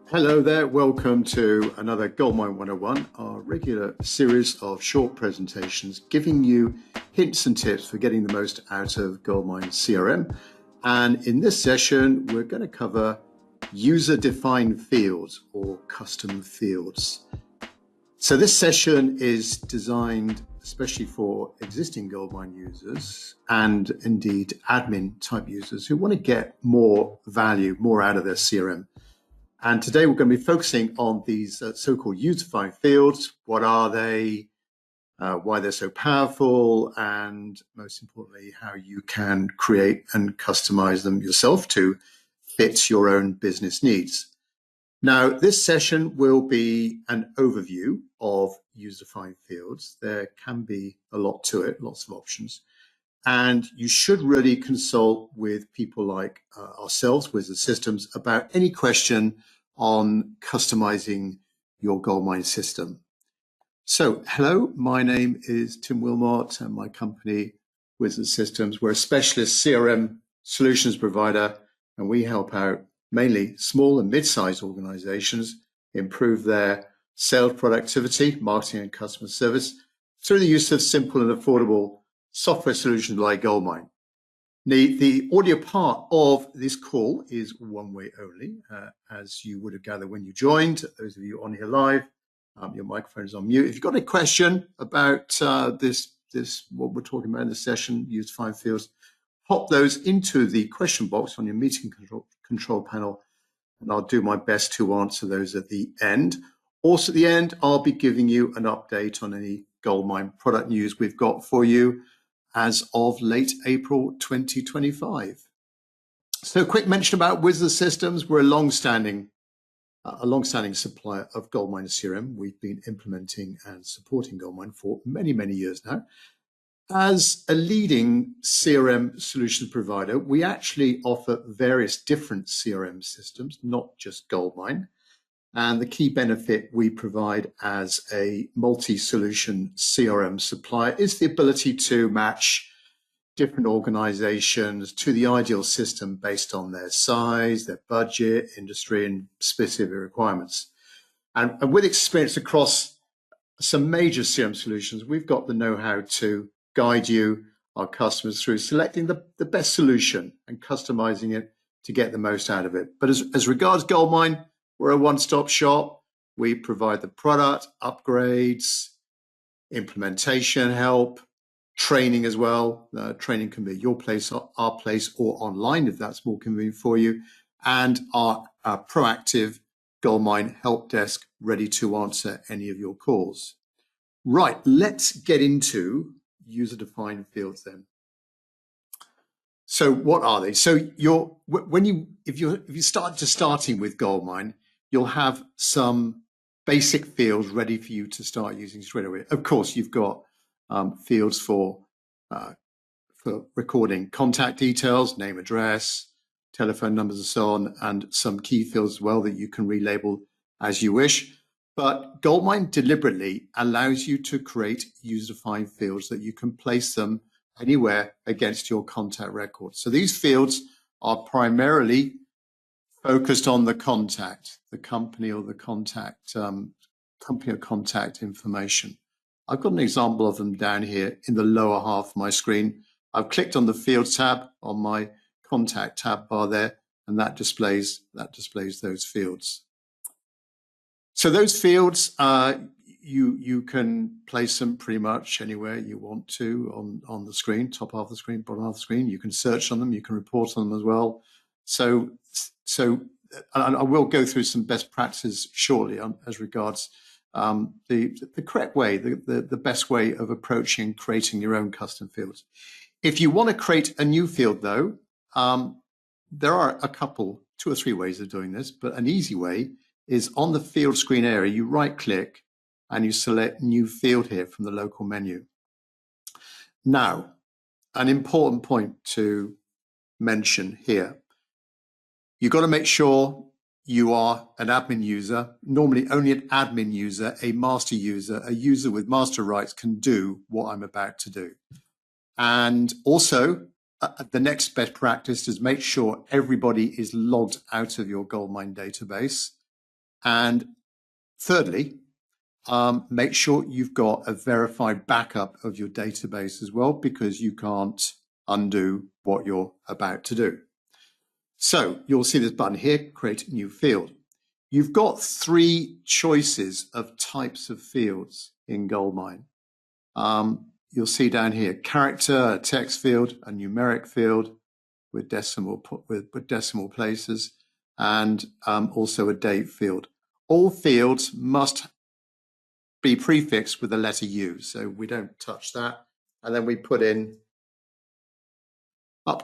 Hello there, welcome to another GoldMine 101, our regular series of short presentations giving you hints and tips for getting the most out of GoldMine CRM. And in this session, we're going to cover user-defined fields or custom fields. So this session is designed especially for existing GoldMine users and indeed admin type users who want to get more value, more out of their CRM. And today we're going to be focusing on these so-called user-defined fields. What are they? Why they're so powerful? And most importantly, how you can create and customize them yourself to fit your own business needs. Now, this session will be an overview of user-defined fields. There can be a lot to it, lots of options. And you should really consult with people like ourselves, Wizard Systems, about any question on customizing your GoldMine system. So, hello, my name is Tim Wilmot and my company, Wizard Systems. We're a specialist CRM solutions provider, and we help out mainly small and mid-sized organizations improve their sales productivity, marketing and customer service through the use of simple and affordable software solutions like GoldMine. The audio part of this call is one way only, as you would have gathered when you joined. Those of you on here live, your microphone is on mute. If you've got a question about this what we're talking about in this session, user-defined fields, pop those into the question box on your meeting control panel, and I'll do my best to answer those at the end. Also at the end, I'll be giving you an update on any GoldMine product news we've got for you as of late April 2025. So a quick mention about Wizard Systems. We're a long-standing supplier of GoldMine CRM. We've been implementing and supporting GoldMine for many, many years now. As a leading CRM solutions provider, we actually offer various different CRM systems, not just GoldMine. And the key benefit we provide as a multi-solution CRM supplier is the ability to match different organizations to the ideal system based on their size, their budget, industry, and specific requirements. And with experience across some major CRM solutions, we've got the know-how to guide you, our customers, through selecting the best solution and customizing it to get the most out of it. But as regards GoldMine, we're a one-stop shop. We provide the product, upgrades, implementation help, training as well. Training can be at your place, or our place, or online if that's more convenient for you. And our proactive GoldMine help desk ready to answer any of your calls. Right, let's get into user-defined fields then. So what are they? So if you starting with GoldMine, you'll have some basic fields ready for you to start using straight away. Of course, you've got fields for recording contact details, name, address, telephone numbers, and so on, and some key fields as well that you can relabel as you wish. But GoldMine deliberately allows you to create user-defined fields that you can place them anywhere against your contact record. So these fields are primarily focused on the contact, the company or the contact, company or contact information. I've got an example of them down here in the lower half of my screen. I've clicked on the Fields tab on my Contact tab bar there, and that displays those fields. So those fields, you can place them pretty much anywhere you want to on the screen, top half of the screen, bottom half of the screen. You can search on them, you can report on them as well. So I will go through some best practices shortly as regards the correct way, the best way of approaching creating your own custom fields. If you want to create a new field though, there are two or three ways of doing this, but an easy way is on the field screen area, you right click and you select new field here from the local menu. Now, an important point to mention here. You've got to make sure you are an admin user. Normally only an admin user, a master user, a user with master rights can do what I'm about to do. And also the next best practice is make sure everybody is logged out of your GoldMine database. And thirdly, make sure you've got a verified backup of your database as well, because you can't undo what you're about to do. So you'll see this button here, create a new field. You've got 3 choices of types of fields in GoldMine. You'll see down here, character, a text field, a numeric field with decimal places, and also a date field. All fields must be prefixed with the letter U, so we don't touch that. And then we put in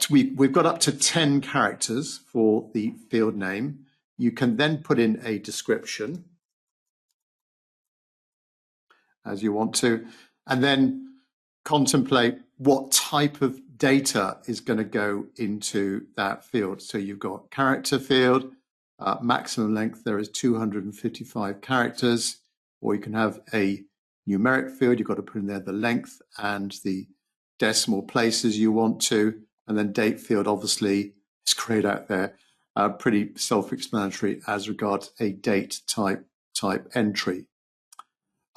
we've got up to 10 characters for the field name. You can then put in a description as you want to, and then contemplate what type of data is going to go into that field. So you've got character field, maximum length there is 255 characters, or you can have a numeric field. You've got to put in there the length and the decimal places you want to, and then date field obviously is grayed out there, pretty self-explanatory as regards a date type entry.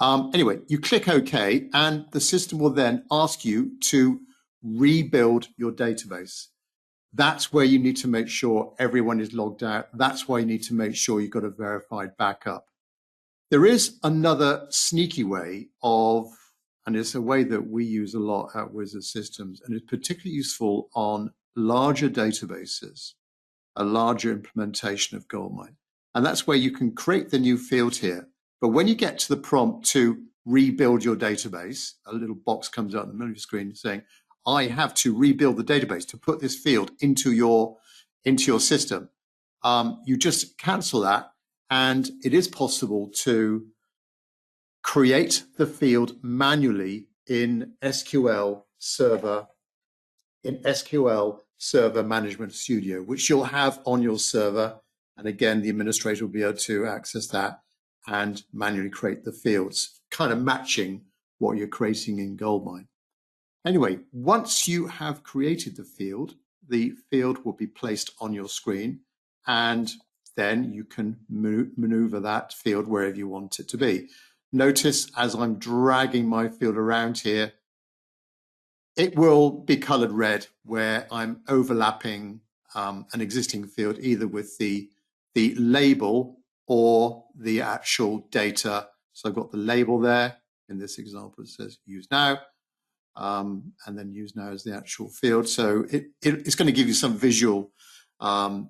Anyway, you click OK, and the system will then ask you to rebuild your database. That's where you need to make sure everyone is logged out. That's why you need to make sure you've got a verified backup. There is another sneaky way of, and it's a way that we use a lot at Wizard Systems, and it's particularly useful on larger databases, a larger implementation of GoldMine. And that's where you can create the new field here. But when you get to the prompt to rebuild your database, a little box comes out in the middle of your screen saying, I have to rebuild the database to put this field into your system. You just cancel that, and it is possible to create the field manually in SQL Server Management Studio, which you'll have on your server. And again, the administrator will be able to access that and manually create the fields, kind of matching what you're creating in GoldMine. Anyway, once you have created the field will be placed on your screen, and then you can maneuver that field wherever you want it to be. Notice as I'm dragging my field around here, it will be colored red where I'm overlapping an existing field, either with the label or the actual data. So I've got the label there. In this example, it says use now, and then use now as the actual field. So it's going to give you some visual, a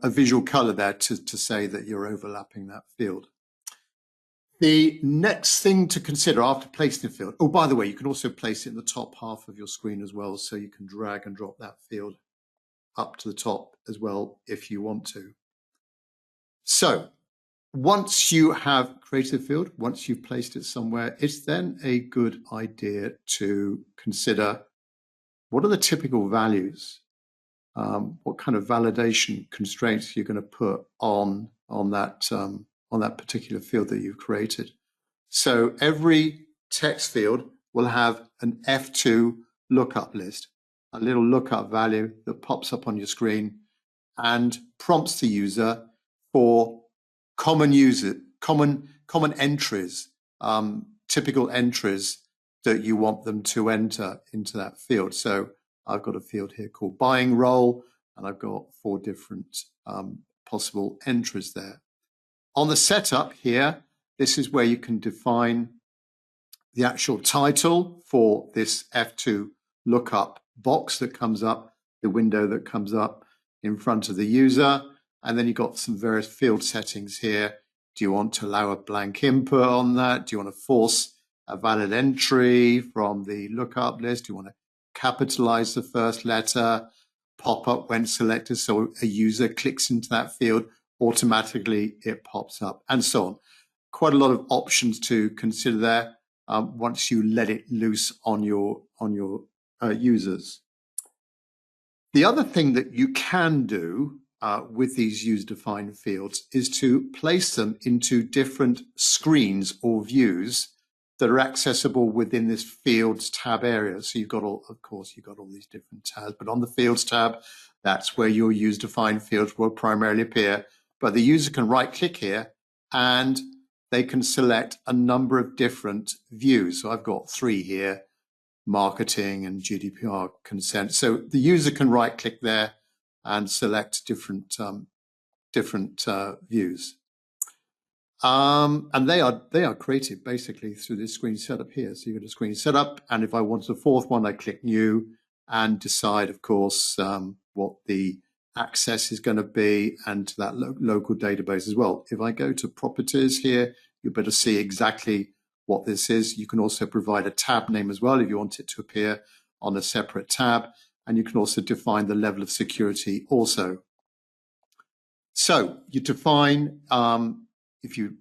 visual color there to say that you're overlapping that field. The next thing to consider after placing the field, oh, by the way, you can also place it in the top half of your screen as well, so you can drag and drop that field up to the top as well if you want to. So once you have created a field, once you've placed it somewhere, it's then a good idea to consider what are the typical values, what kind of validation constraints you're going to put on that particular field that you've created. So every text field will have an F2 lookup list, a little lookup value that pops up on your screen and prompts the user for common entries, typical entries that you want them to enter into that field. So I've got a field here called buying role, and I've got 4 different possible entries there. On the setup here, this is where you can define the actual title for this F2 lookup box that comes up, the window that comes up in front of the user. And then you've got some various field settings here. Do you want to allow a blank input on that? Do you want to force a valid entry from the lookup list? Do you want to capitalize the first letter? Pop up when selected, so a user clicks into that field, automatically it pops up, and so on. Quite a lot of options to consider there once you let it loose on your users. The other thing that you can do with these user-defined fields is to place them into different screens or views that are accessible within this Fields tab area. So you've got all these different tabs, but on the Fields tab, that's where your user-defined fields will primarily appear. But the user can right-click here and they can select a number of different views. So I've got 3 here: marketing and GDPR consent. So the user can right click there and select different views. And they are created basically through this screen setup here. So you get a screen setup, and if I want a 4th one, I click new and decide, of course, what the access is going to be, and to that local database as well. If I go to properties here, you'll better see exactly what this is. You can also provide a tab name as well if you want it to appear on a separate tab, and you can also define the level of security also. So you define, if you've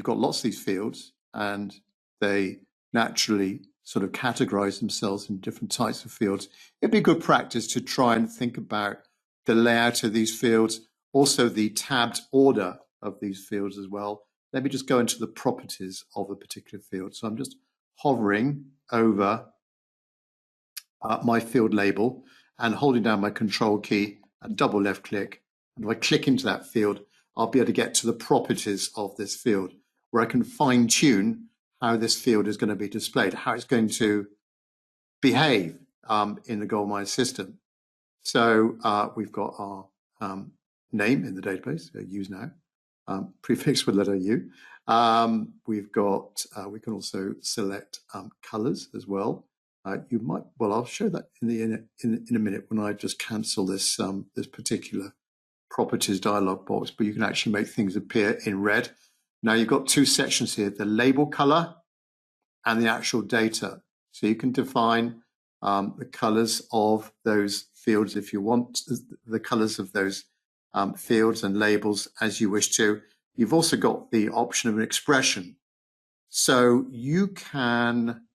got lots of these fields and they naturally sort of categorize themselves in different types of fields, it'd be good practice to try and think about the layout of these fields, also the tabbed order of these fields as well. Let me just go into the properties of a particular field. So I'm just hovering over my field label and holding down my control key and double left click. And if I click into that field, I'll be able to get to the properties of this field, where I can fine tune how this field is going to be displayed, how it's going to behave in the GoldMine system. So we've got our name in the database, use now, prefix with letter U. We've got, we can also select colors as well. You might, well, I'll show that in a minute when I just cancel this this particular properties dialog box, but you can actually make things appear in red. Now you've got 2 sections here: the label color and the actual data. So you can define the colors of those fields if you want, the colors of those fields and labels as you wish to. You've also got the option of an expression. So you can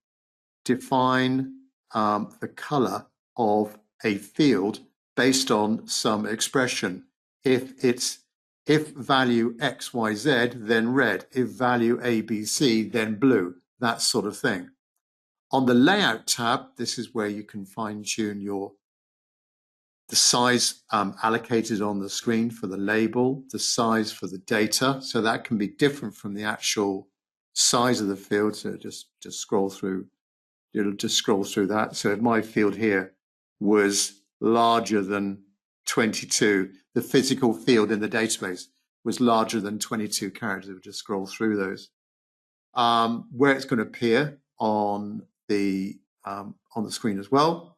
define the color of a field based on some expression. If value XYZ, then red. If value ABC, then blue. That sort of thing. On the layout tab, this is where you can fine tune the size allocated on the screen for the label, the size for the data. So that can be different from the actual size of the field. So just scroll through. It'll just scroll through that. So if my field here was larger than 22, the physical field in the database was larger than 22 characters, it would just scroll through those. Where it's going to appear on the screen as well,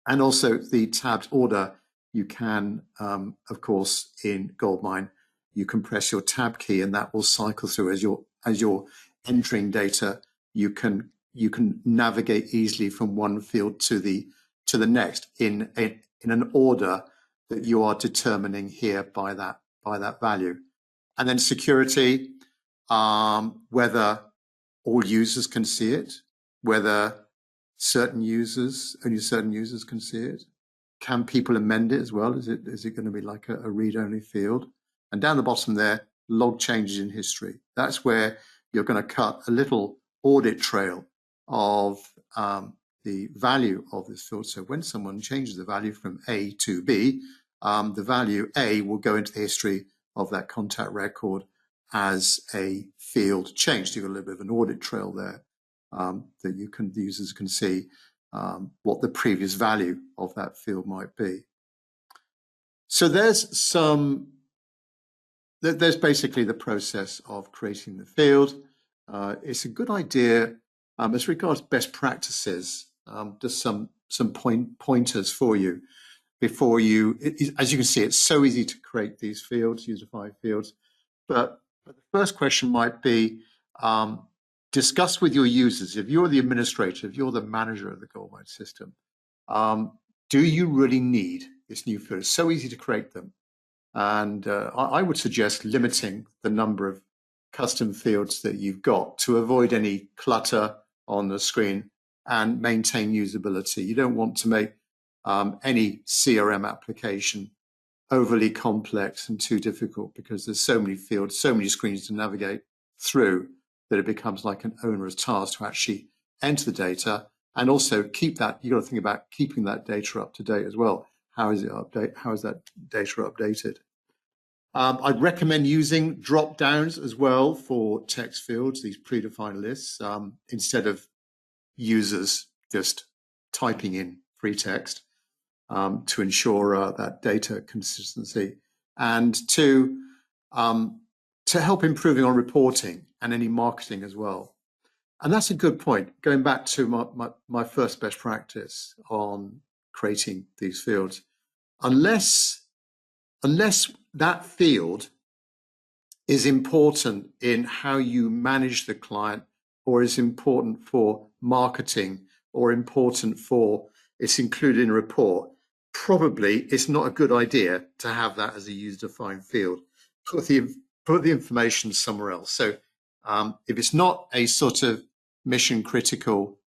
and also the tabbed order. You can, of course, in GoldMine, you can press your tab key, and that will cycle through as you're entering data. You can navigate easily from one field to the next in an order that you are determining here by that value. And then security, whether all users can see it, whether only certain users can see it. Can people amend it as well? Is it going to be like a read-only field? And down the bottom there, log changes in history. That's where you're going to cut a little audit trail of the value of this field. So when someone changes the value from A to B, the value A will go into the history of that contact record as a field change. So you've got a little bit of an audit trail there that the users can see what the previous value of that field might be. So there's basically the process of creating the field. It's a good idea as regards best practices, just some pointers for you before you, as you can see, it's so easy to create these fields, user-defined fields. But the first question might be, discuss with your users. If you're the administrator, if you're the manager of the GoldMine system, do you really need this new field? It's so easy to create them. And I would suggest limiting the number of custom fields that you've got to avoid any clutter on the screen and maintain usability. You don't want to make any CRM application overly complex and too difficult, because there's so many fields, so many screens to navigate through, that it becomes like an onerous task to actually enter the data and also keep that. You've got to think about keeping that data up to date as well. How is it update? How is that data updated? I'd recommend using drop downs as well for text fields, these predefined lists, instead of users just typing in free text, to ensure that data consistency, and to help improving on reporting and any marketing as well. And that's a good point. Going back to my first best practice on creating these fields, unless that field is important in how you manage the client, or is important for marketing, or important for it's included in a report, probably it's not a good idea to have that as a user-defined field. Put the information somewhere else. So if it's not a sort of mission critical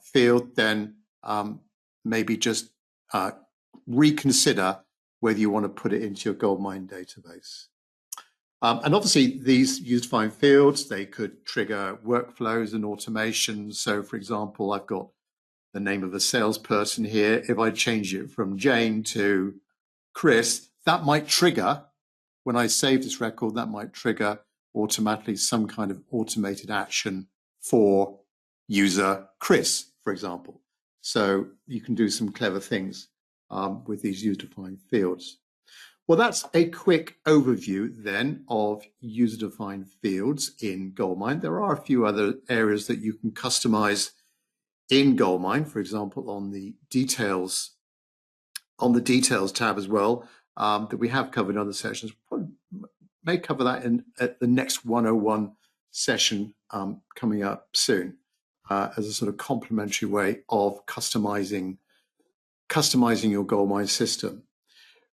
field, then maybe just reconsider whether you want to put it into your GoldMine database. And obviously, these user-defined fields, they could trigger workflows and automations. So, for example, I've got the name of a salesperson here. If I change it from Jane to Chris, that might trigger, when I save this record, that might trigger automatically some kind of automated action for user Chris, for example. So you can do some clever things with these user-defined fields. Well, that's a quick overview then of user-defined fields in GoldMine. There are a few other areas that you can customize in GoldMine, for example, on the details tab as well, that we have covered in other sessions. Probably may cover that at the next 101 session coming up soon, as a sort of complementary way of customizing your GoldMine system.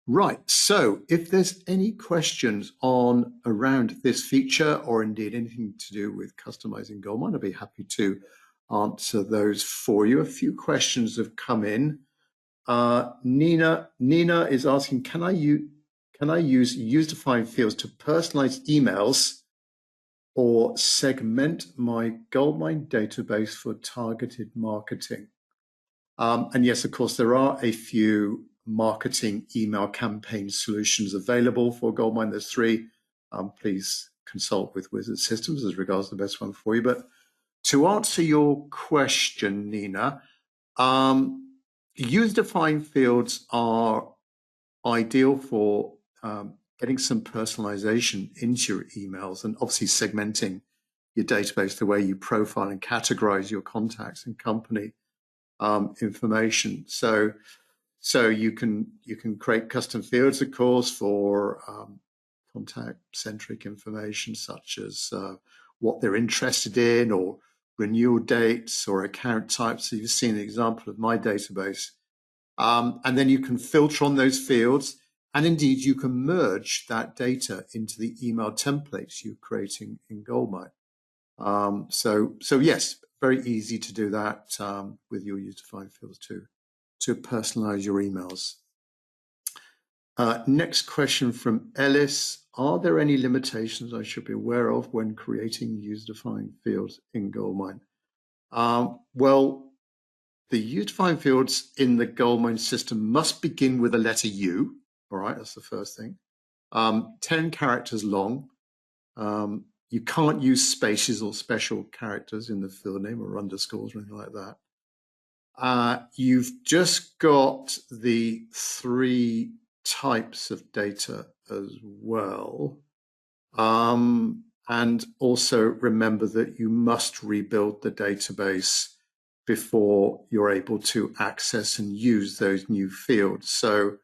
Right, so if there's any questions around this feature, or indeed anything to do with customizing GoldMine, I'd be happy to answer those for you. A few questions have come in. Nina is asking, can I use user-defined fields to personalize emails or segment my GoldMine database for targeted marketing? And yes, of course, there are a few marketing email campaign solutions available for GoldMine. There's 3. Please consult with Wizard Systems as regards the best one for you. But to answer your question, Nina, user-defined fields are ideal for getting some personalization into your emails, and obviously segmenting your database the way you profile and categorize your contacts and company information. So you can create custom fields, of course, for contact-centric information, such as what they're interested in, or renewal dates, or account types. So you've seen an example of my database. And then you can filter on those fields, and indeed you can merge that data into the email templates you're creating in GoldMine. So yes, very easy to do that with your user-defined fields to personalize your emails. Next question from Ellis. Are there any limitations I should be aware of when creating user-defined fields in GoldMine? Well, the user-defined fields in the GoldMine system must begin with the letter U. All right, that's the first thing. 10 characters long. You can't use spaces or special characters in the field name, or underscores or anything like that. You've just got the 3 types of data as well. And also remember that you must rebuild the database before you're able to access and use those new fields. So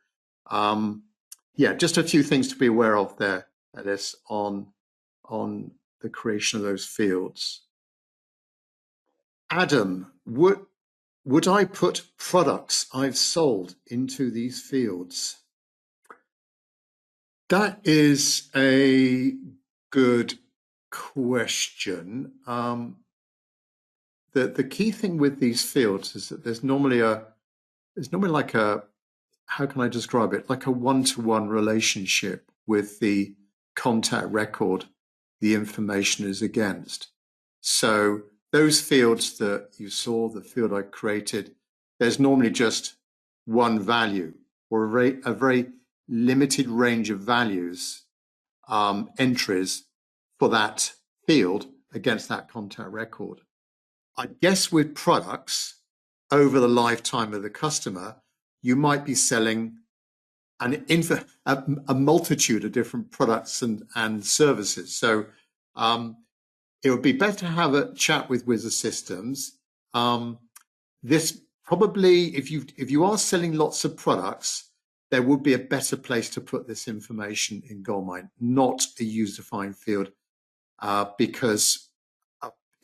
yeah, just a few things to be aware of there, Alice, on the creation of those fields. Adam, would I put products I've sold into these fields? That is a good question. The key thing with these fields is that there's normally like a, how can I describe it? Like a one-to-one relationship with the contact record the information is against. So those fields that you saw, the field I created, there's normally just one value, or a very limited range of values, entries for that field against that contact record. I guess with products over the lifetime of the customer, you might be selling a multitude of different products and services. So it would be better to have a chat with Wizard Systems. This probably, if you are selling lots of products, there would be a better place to put this information in GoldMine, not a user-defined field, because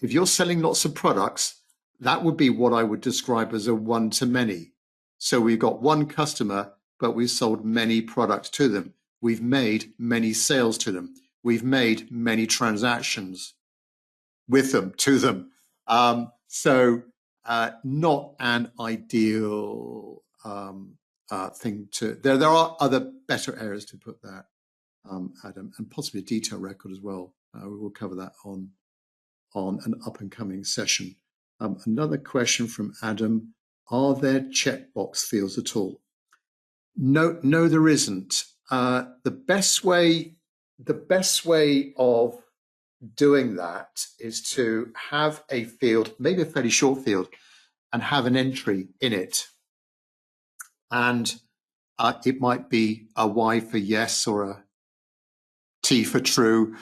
if you're selling lots of products, that would be what I would describe as a one-to-many. So we've got one customer, but we've sold many products to them. We've made many sales to them. We've made many transactions with them, to them. So not an ideal thing to, there are other better areas to put that, Adam, and possibly a detail record as well. We will cover that on an up-and-coming session. Another question from Adam: are there checkbox fields at all? No, there isn't. The best way of doing that is to have a field, maybe a fairly short field, and have an entry in it. And it might be a Y for yes or a T for true,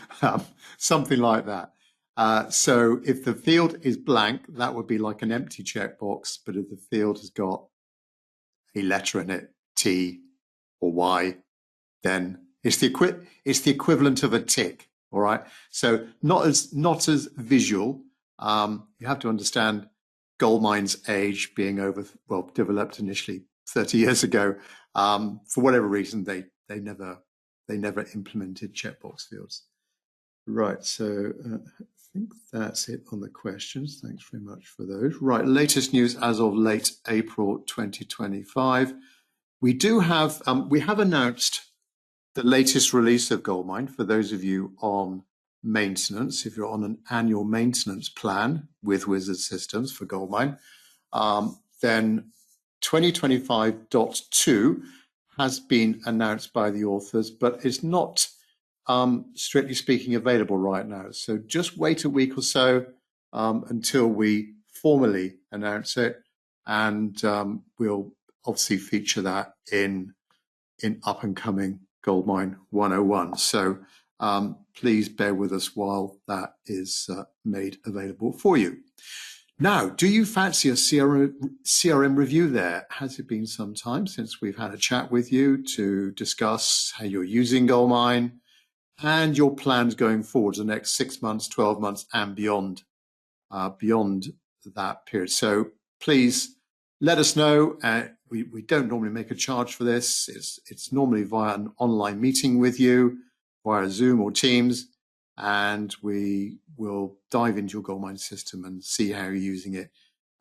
something like that. So if the field is blank, that would be like an empty checkbox. But if the field has got a letter in it, T or Y, then it's the equivalent of a tick. All right. So not as visual. You have to understand GoldMine's age, being developed initially 30 years ago. For whatever reason, they never implemented checkbox fields. Right. So I think that's it on the questions. Thanks very much for those. Right. Latest news as of late April 2025. We have announced the latest release of GoldMine for those of you on maintenance. If you're on an annual maintenance plan with Wizard Systems for GoldMine, then 2025.2 has been announced by the authors, but it's not strictly speaking available right now. So just wait a week or so until we formally announce it, and we'll obviously feature that in up and coming GoldMine 101. So please bear with us while that is made available for you. Now, do you fancy a CRM review there? Has it been some time since we've had a chat with you to discuss how you're using GoldMine and your plans going forward the next 6 months, 12 months and beyond that period? So please let us know. We don't normally make a charge for this. It's normally via an online meeting with you, via Zoom or Teams, and we will dive into your GoldMine system and see how you're using it,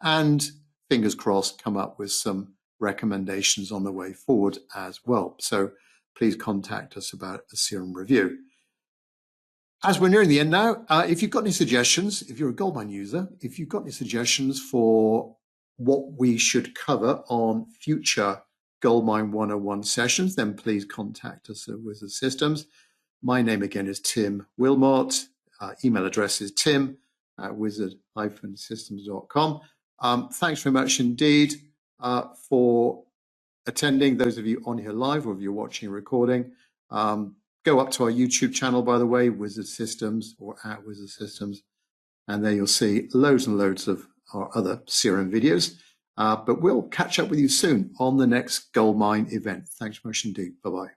and fingers crossed, come up with some recommendations on the way forward as well. So please contact us about a CRM review. As we're nearing the end now, if you've got any suggestions, if you're a GoldMine user, if you've got any suggestions for what we should cover on future GoldMine 101 sessions, then please contact us at Wizard Systems. My name again is Tim Wilmot. Email address is tim@wizard-systems.com. Thanks very much indeed for attending, those of you on here live, or if you're watching a recording. Go up to our YouTube channel, by the way, Wizard Systems or @Wizard Systems, and there you'll see loads and loads of our other CRM videos. But we'll catch up with you soon on the next GoldMine event. Thanks very much indeed. Bye-bye.